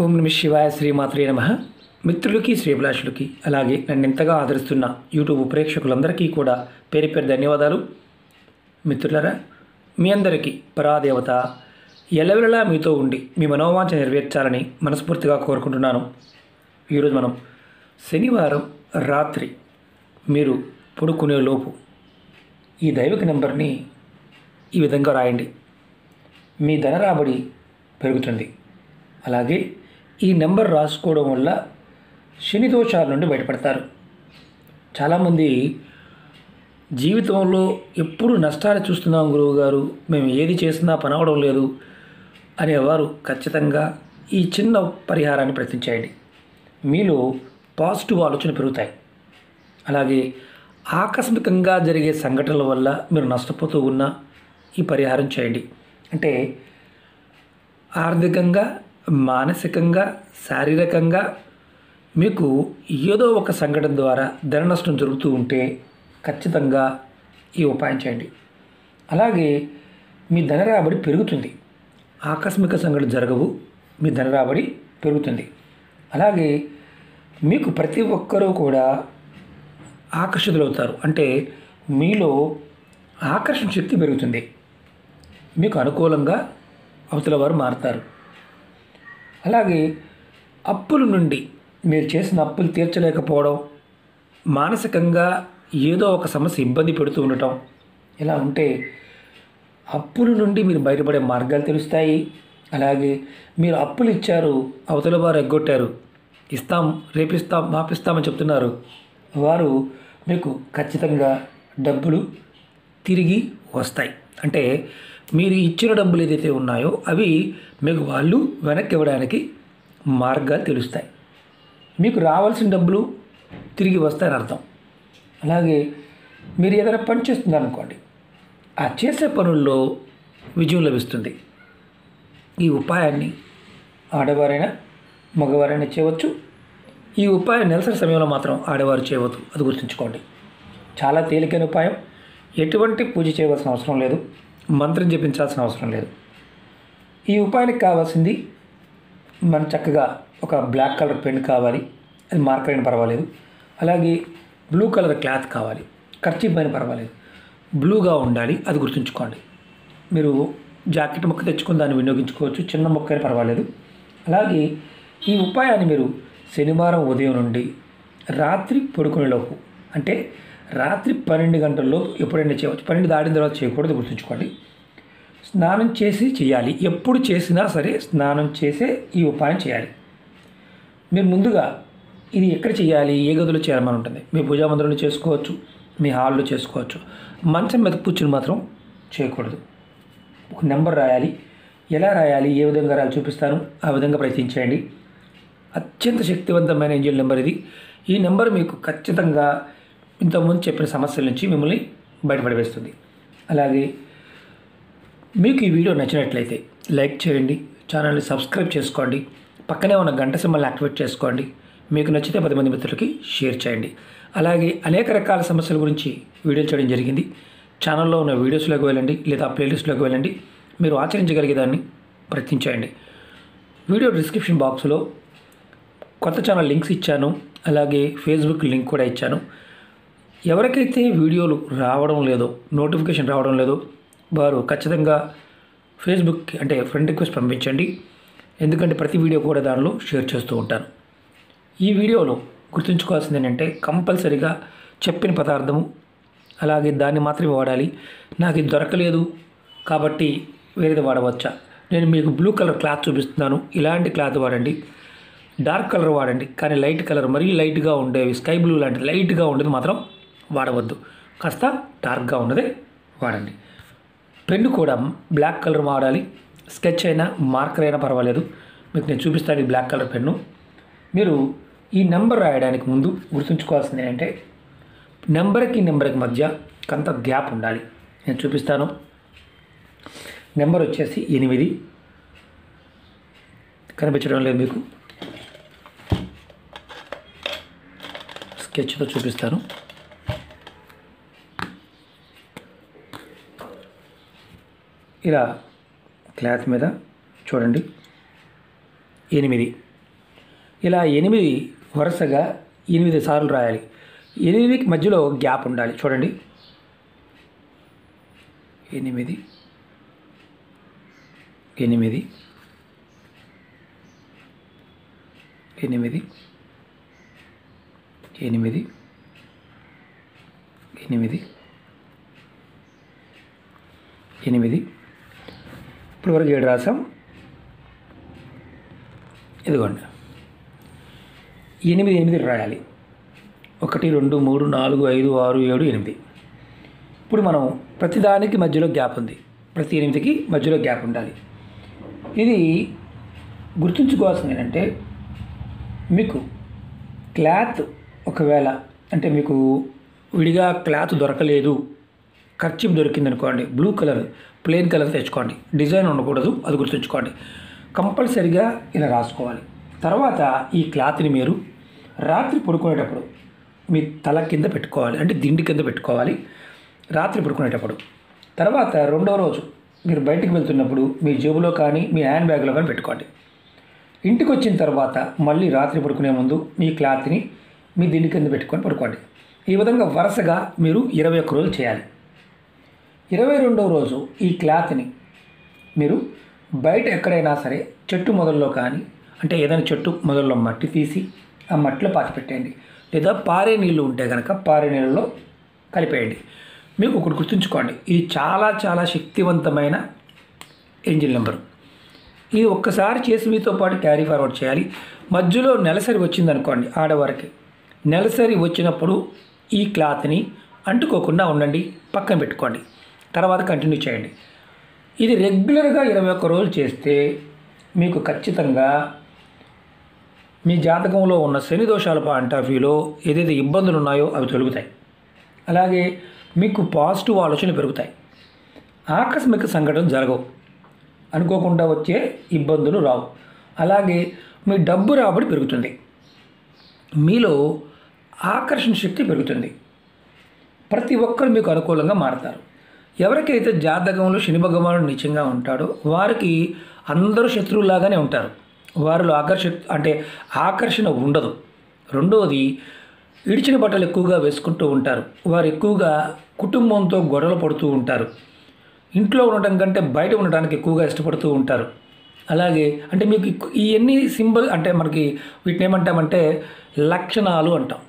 ఓం నమ శివాయ శ్రీమాత్రే నమః. మిత్రులకి శ్రీభిలాషులకి అలాగే నన్ను ఎంతగా ఆదరిస్తున్న యూట్యూబ్ ప్రేక్షకులందరికీ కూడా పేరు పేరు ధన్యవాదాలు. మిత్రులరా, మీ అందరికీ పరాదేవత ఎల్లవెల్లలా మీతో ఉండి మీ మనోవాంఛ నెరవేర్చాలని మనస్ఫూర్తిగా కోరుకుంటున్నాను. ఈరోజు మనం శనివారం రాత్రి మీరు పడుకునే లోపు ఈ దైవిక నెంబర్ని ఈ విధంగా రాయండి. మీ ధన రాబడి పెరుగుతుంది. అలాగే ఈ నెంబర్ రాసుకోవడం వల్ల శని దోషాల నుండి బయటపడతారు. చాలామంది జీవితంలో ఎప్పుడు నష్టాలు చూస్తున్నాం గురువుగారు, మేము ఏది చేసినా పని అవడం లేదు అనేవారు ఖచ్చితంగా ఈ చిన్న పరిహారాన్ని ప్రయత్నించండి. మీలో పాజిటివ్ ఆలోచన పెరుగుతాయి. అలాగే ఆకస్మికంగా జరిగే సంఘటనల వల్ల మీరు నష్టపోతూ ఉన్న ఈ పరిహారం చేయండి. అంటే ఆర్థికంగా, మానసికంగా, శారీరకంగా మీకు ఏదో ఒక సంఘటన ద్వారా ధన నష్టం జరుగుతూ ఉంటే ఖచ్చితంగా ఈ ఉపాయం చేయండి. అలాగే మీ ధన రాబడి పెరుగుతుంది. ఆకస్మిక సంఘటన జరగవు, మీ ధన రాబడి పెరుగుతుంది. అలాగే మీకు ప్రతి ఒక్కరూ కూడా ఆకర్షితులవుతారు. అంటే మీలో ఆకర్షణ శక్తి పెరుగుతుంది. మీకు అనుకూలంగా అవతల వారు మారుతారు. అలాగే అప్పుల నుండి మీరు చేసిన అప్పులు తీర్చలేకపోవడం, మానసికంగా ఏదో ఒక సమస్య ఇబ్బంది పెడుతూ ఉండటం, ఇలా ఉంటే అప్పుల నుండి మీరు బయటపడే మార్గాలు తెలుస్తాయి. అలాగే మీరు అప్పులు ఇచ్చారు, అవతల వారు ఎగ్గొట్టారు, ఇస్తాం రేపిస్తాం మాపిస్తామని చెప్తున్నారు, వారు మీకు ఖచ్చితంగా డబ్బులు తిరిగి వస్తాయి. అంటే మీరు ఇచ్చిన డబ్బులు ఏదైతే ఉన్నాయో అవి మీకు వాళ్ళు వెనక్కి ఇవ్వడానికి మార్గాలు తెలుస్తాయి. మీకు రావాల్సిన డబ్బులు తిరిగి వస్తాయని అర్థం. అలాగే మీరు ఏదైనా పని చేస్తున్నారనుకోండి, ఆ చేసే పనుల్లో విజయం లభిస్తుంది. ఈ ఉపాయాన్ని ఆడవారైనా మగవారైనా చేయవచ్చు. ఈ ఉపాయం నెలసరి సమయంలో మాత్రం ఆడవారు చేయవద్దు, అది గుర్తుంచుకోండి. చాలా తేలికైన ఉపాయం. ఎటువంటి పూజ చేయవలసిన అవసరం లేదు, మంత్రం జపించాల్సిన అవసరం లేదు. ఈ ఉపాయానికి కావాల్సింది మన చక్కగా ఒక బ్లాక్ కలర్ పెన్ కావాలి, అది మార్కర్ అయినా పర్వాలేదు. అలాగే బ్లూ కలర్ క్లాత్ కావాలి, కర్చీఫ్ అయినా పర్వాలేదు, బ్లూగా ఉండాలి, అది గుర్తుంచుకోండి. మీరు జాకెట్ ముక్క తెచ్చుకొని దాన్ని వినియోగించుకోవచ్చు, చిన్న ముక్క అయినా పర్వాలేదు. అలాగే ఈ ఉపాయాన్ని మీరు శనివారం ఉదయం నుండి రాత్రి పడుకునేలోపు, అంటే రాత్రి 12 గంటల్లోపు ఎప్పుడైనా చేయవచ్చు. 12 దాటిన తర్వాత చేయకూడదు, గుర్తుంచుకోండి. స్నానం చేసి చేయాలి. ఎప్పుడు చేసినా సరే స్నానం చేసే ఈ ఉపాయం చేయాలి. మీరు ముందుగా ఇది ఎక్కడ చేయాలి, ఏ గదిలో చేయాలని ఉంటుంది. మీ పూజా మందిరంలో చేసుకోవచ్చు, మీ హాల్లో చేసుకోవచ్చు. మంచం మీద కూర్చుని మాత్రం చేయకూడదు. ఒక నెంబర్ రాయాలి. ఎలా రాయాలి, ఏ విధంగా రాయాలి చూపిస్తాను, ఆ విధంగా ప్రయత్నించండి. అత్యంత శక్తివంతమైన ఏంజెల్ నెంబర్ ఇది. ఈ నెంబర్ మీకు ఖచ్చితంగా ఇంతకుముందు చెప్పిన సమస్యల నుంచి మిమ్మల్ని బయటపడవేస్తుంది. అలాగే మీకు ఈ వీడియో నచ్చినట్లయితే లైక్ చేయండి, ఛానల్ని సబ్స్క్రైబ్ చేసుకోండి, పక్కనే ఉన్న గంట సింబల్ని యాక్టివేట్ చేసుకోండి. మీకు నచ్చితే 10 మంది మిత్రులకి షేర్ చేయండి. అలాగే అనేక రకాల సమస్యల గురించి వీడియోలు చేయడం జరిగింది. ఛానల్లో ఉన్న వీడియోస్లోకి వెళ్ళండి, లేదా ప్లేలిస్ట్లోకి వెళ్ళండి. మీరు ఆచరించగలిగేదాన్ని ప్రయత్నించండి. వీడియో డిస్క్రిప్షన్ బాక్స్లో కొత్త ఛానల్ లింక్స్ ఇచ్చాను, అలాగే ఫేస్బుక్ లింక్ కూడా ఇచ్చాను. ఎవరికైతే వీడియోలు రావడం లేదో, నోటిఫికేషన్ రావడం లేదో వారు ఖచ్చితంగా ఫేస్బుక్ అంటే ఫ్రెండ్ రిక్వెస్ట్ పంపించండి. ఎందుకంటే ప్రతి వీడియో కూడా దానిలో షేర్ చేస్తూ ఉంటాను. ఈ వీడియోలో గుర్తుంచుకోవాల్సింది ఏంటంటే కంపల్సరీగా చెప్పిన పదార్థము, అలాగే దాన్ని మాత్రమే వాడాలి. నాకు ఇది దొరకలేదు కాబట్టి వేరేది వాడవచ్చా, నేను మీకు బ్లూ కలర్ క్లాత్ చూపిస్తున్నాను, ఇలాంటి క్లాత్ వాడండి. డార్క్ కలర్ వాడండి, కానీ లైట్ కలర్ మరీ లైట్గా ఉండేవి, స్కై బ్లూ లాంటి లైట్గా ఉండేది మాత్రం వాడవద్దు. కాస్త డార్క్గా ఉన్నదే వాడండి. పెన్ను కూడా బ్లాక్ కలర్ వాడాలి. స్కెచ్ అయినా మార్కర్ అయినా పర్వాలేదు. మీకు నేను చూపిస్తాను ఈ బ్లాక్ కలర్ పెన్ను. మీరు ఈ నెంబర్ రాయడానికి ముందు గుర్తుంచుకోవాల్సింది ఏంటంటే నెంబర్కి మధ్య కొంత గ్యాప్ ఉండాలి. నేను చూపిస్తాను. నెంబర్ వచ్చేసి 8. కనిపించడం లేదు మీకు, స్కెచ్తో చూపిస్తాను. ఇలా క్లాత్ మీద చూడండి 8 ఇలా 8 వరుసగా 8 సార్లు రాయాలి. 8కి మధ్యలో గ్యాప్ ఉండాలి. చూడండి, 8 8 8 8 8 8 ఇప్పుడు వరకు 7 రాసాం. ఇదిగోండి, 8 రాయాలి. 1 2 3 4 5 6 7 8. ఇప్పుడు మనం ప్రతిదానికి మధ్యలో గ్యాప్ ఉంది. ప్రతి 8కి మధ్యలో గ్యాప్ ఉండాలి. ఇది గుర్తుంచుకోవాల్సింది ఏంటంటే, మీకు క్లాత్ ఒకవేళ అంటే మీకు విడిగా క్లాత్ దొరకలేదు, కర్చీఫ్ దొరికింది అనుకోండి, బ్లూ కలర్ ప్లెయిన్ కలర్ తెచ్చుకోండి. డిజైన్ ఉండకూడదు, అది గుర్తుంచుకోండి. కంపల్సరిగా ఇలా రాసుకోవాలి. తర్వాత ఈ క్లాత్ని మీరు రాత్రి పడుకునేటప్పుడు మీ తల కింద పెట్టుకోవాలి, అంటే దిండి కింద పెట్టుకోవాలి రాత్రి పడుకునేటప్పుడు. తర్వాత రెండో రోజు మీరు బయటికి వెళ్తున్నప్పుడు మీ జేబులో కానీ మీ హ్యాండ్ బ్యాగ్లో కానీ పెట్టుకోండి. ఇంటికి వచ్చిన తర్వాత మళ్ళీ రాత్రి పడుకునే ముందు మీ క్లాత్ని మీ దిండి కింద పెట్టుకొని పడుకోండి. ఈ విధంగా వరుసగా మీరు 21 రోజులు చేయాలి. 22వ రోజు ఈ క్లాత్ని మీరు బయట ఎక్కడైనా సరే చెట్టు మొదల్లో కానీ, అంటే ఏదైనా చెట్టు మొదల్లో మట్టి తీసి ఆ మట్టిలో పాతిపెట్టేయండి. లేదా పారే నీళ్ళు ఉంటే కనుక పారే నీళ్ళలో కలిపేయండి. మీకు ఒకటి గుర్తుంచుకోండి, ఇది చాలా చాలా శక్తివంతమైన ఏంజిల్ నెంబరు. ఇది ఒక్కసారి చేసి మీతో పాటు క్యారీ ఫార్వర్డ్ చేయాలి. మధ్యలో నెలసరి వచ్చిందనుకోండి, ఆడవారికి నెలసరి వచ్చినప్పుడు ఈ క్లాత్ని అంటుకోకుండా ఉండండి, పక్కన పెట్టుకోండి, తర్వాత కంటిన్యూ చేయండి. ఇది రెగ్యులర్గా 21 రోజులు చేస్తే మీకు ఖచ్చితంగా మీ జాతకంలో ఉన్న శని దోషాల పాయింట్ ఆఫ్ వ్యూలో ఏదైతే ఇబ్బందులు ఉన్నాయో అవి తొలుగుతాయి. అలాగే మీకు పాజిటివ్ ఆలోచనలు పెరుగుతాయి. ఆకస్మిక సంఘటనలు జరగవు, అనుకోకుండా వచ్చే ఇబ్బందులు రావు. అలాగే మీ డబ్బు రాబడి పెరుగుతుంది, మీలో ఆకర్షణ శక్తి పెరుగుతుంది. ప్రతి ఒక్కరు మీకు అనుకూలంగా మారతారు. ఎవరికైతే జాతకంలో శని భగవానుడు నిత్యంగా ఉంటాడో వారికి అందరూ శత్రువులాగానే ఉంటారు. వారిలో ఆకర్షణ ఉండదు. రెండవది, ఇడిచిన బట్టలు ఎక్కువగా వేసుకుంటూ ఉంటారు. వారు ఎక్కువగా కుటుంబంతో గొడవలు పడుతూ ఉంటారు. ఇంట్లో ఉండటం కంటే బయట ఉండడానికి ఎక్కువగా ఇష్టపడుతూ ఉంటారు. అలాగే అంటే మీకు ఇవన్నీ సింబల్ అంటే మనకి వీటిని ఏమంటామంటే లక్షణాలు అంటాం.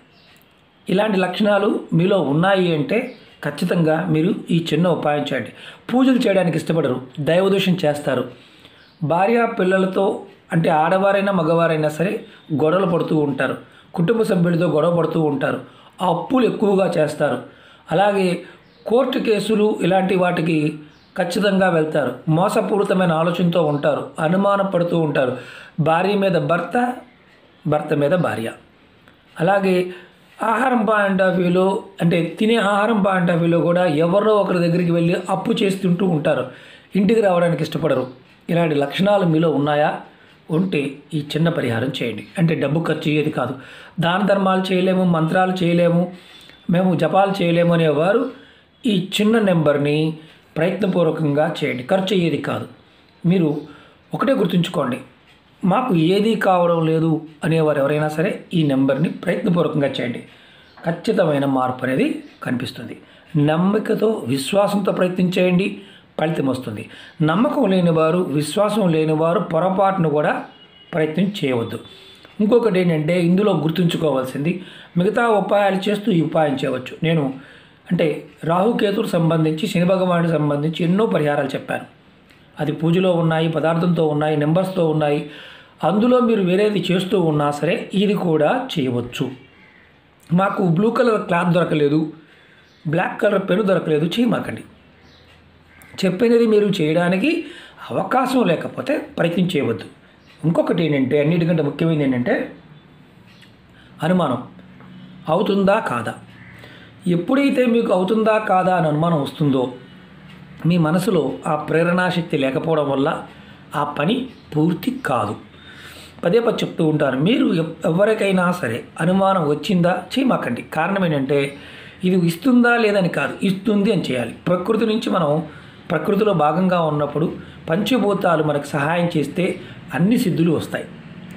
ఇలాంటి లక్షణాలు మీలో ఉన్నాయి అంటే ఖచ్చితంగా మీరు ఈ చిన్న ఉపాయం చేయండి. పూజలు చేయడానికి ఇష్టపడరు, దైవదోషం చేస్తారు. భార్య పిల్లలతో అంటే ఆడవారైనా మగవారైనా సరే గొడవలు పడుతూ ఉంటారు. కుటుంబ సభ్యులతో గొడవ పడుతూ ఉంటారు. అప్పులు ఎక్కువగా చేస్తారు. అలాగే కోర్టు కేసులు ఇలాంటి వాటికి ఖచ్చితంగా వెళ్తారు. మోసపూరితమైన ఆలోచనతో ఉంటారు, అనుమానపడుతూ ఉంటారు. భార్య మీద భర్త, భర్త మీద భార్య. అలాగే ఆహారం పాయింట్ ఆఫ్ వ్యూలో అంటే తినే ఆహారం పాయింట్ ఆఫ్ వ్యూలో కూడా ఎవరో ఒకరి దగ్గరికి వెళ్ళి అప్పు చేస్తుంటూ ఉంటారు, ఇంటికి రావడానికి ఇష్టపడరు. ఇలాంటి లక్షణాలు మీలో ఉన్నాయా? ఉంటే ఈ చిన్న పరిహారం చేయండి. అంటే డబ్బు ఖర్చు అయ్యేది కాదు, దాన ధర్మాలు చేయలేము, మంత్రాలు చేయలేము, మేము జపాలు చేయలేము అనేవారు ఈ చిన్న నెంబర్ని ప్రయత్నపూర్వకంగా చేయండి. ఖర్చు అయ్యేది కాదు. మీరు ఒకటే గుర్తుంచుకోండి, మాకు ఏదీ కావడం లేదు అనేవారు ఎవరైనా సరే ఈ నెంబర్ని ప్రయత్నపూర్వకంగా చేయండి. ఖచ్చితమైన మార్పు అనేది కనిపిస్తుంది. నమ్మకతో విశ్వాసంతో ప్రయత్నం చేయండి, ఫలితం వస్తుంది. నమ్మకం లేనివారు, విశ్వాసం లేనివారు పొరపాటును కూడా ప్రయత్నం చేయవద్దు. ఇంకొకటి ఏంటంటే ఇందులో గుర్తుంచుకోవాల్సింది, మిగతా ఉపాయాలు చేస్తూ ఈ ఉపాయం చేయవచ్చు. నేను అంటే రాహుకేతుకు సంబంధించి శని భగవానుడికి సంబంధించి ఎన్నో పరిహారాలు చెప్పాను. అది పూజలో ఉన్నాయి, పదార్థంతో ఉన్నాయి, నెంబర్స్తో ఉన్నాయి. అందులో మీరు వేరేది చేస్తూ ఉన్నా సరే ఇది కూడా చేయవచ్చు. మాకు బ్లూ కలర్ క్లాత్ దొరకలేదు, బ్లాక్ కలర్ పెన్ దొరకలేదు చేయమాకండి. చెప్పినది మీరు చేయడానికి అవకాశం లేకపోతే ప్రయత్నం చేయవద్దు. ఇంకొకటి ఏంటంటే అన్నిటికంటే ముఖ్యమైనది ఏంటంటే అనుమానం. అవుతుందా కాదా? ఎప్పుడైతే మీకు అవుతుందా కాదా అని అనుమానం వస్తుందో మీ మనసులో ఆ ప్రేరణాశక్తి లేకపోవడం వల్ల ఆ పని పూర్తి కాదు. పదే పదే చెప్తూ ఉంటారు, మీరు ఎవరికైనా సరే అనుమానం వచ్చిందా చేయమాకండి. కారణం ఏంటంటే ఇది ఇస్తుందా లేదని కాదు, ఇస్తుంది అని చేయాలి. ప్రకృతి నుంచి మనం ప్రకృతిలో భాగంగా ఉన్నప్పుడు పంచభూతాలు మనకు సహాయం చేస్తే అన్ని సిద్ధులు వస్తాయి.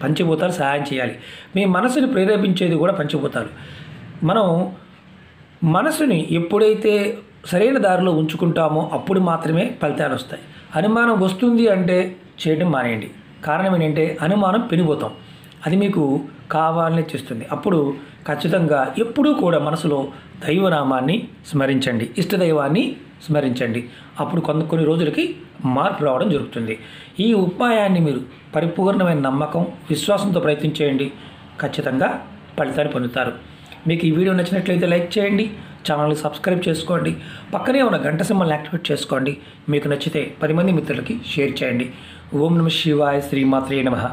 పంచభూతాలు సహాయం చేయాలి. మీ మనసుని ప్రేరేపించేది కూడా పంచభూతాలు. మనం మనసుని ఎప్పుడైతే సరైన దారిలో ఉంచుకుంటామో అప్పుడు మాత్రమే ఫలితాలు వస్తాయి. అనుమానం వస్తుంది అంటే చేయడం మానేయండి. కారణం ఏంటంటే అనుమానం పెనిపోతాం, అది మీకు కావాలని చేస్తుంది. అప్పుడు ఖచ్చితంగా ఎప్పుడూ కూడా మనసులో దైవనామాన్ని స్మరించండి, ఇష్టదైవాన్ని స్మరించండి. అప్పుడు కొన్ని రోజులకి మార్పు రావడం జరుగుతుంది. ఈ ఉపాయాన్ని మీరు పరిపూర్ణమైన నమ్మకం, విశ్వాసంతో ప్రయత్నించేయండి, ఖచ్చితంగా ఫలితాన్ని పొందుతారు. మీకు ఈ వీడియో నచ్చినట్లయితే లైక్ చేయండి, ఛానల్ని సబ్స్క్రైబ్ చేసుకోండి, పక్కనే ఉన్న గంట సింబల్ని యాక్టివేట్ చేసుకోండి. మీకు నచ్చితే 10 మంది మిత్రులకి షేర్ చేయండి. ఓం నమః శివాయ, శ్రీమాత్రే నమః.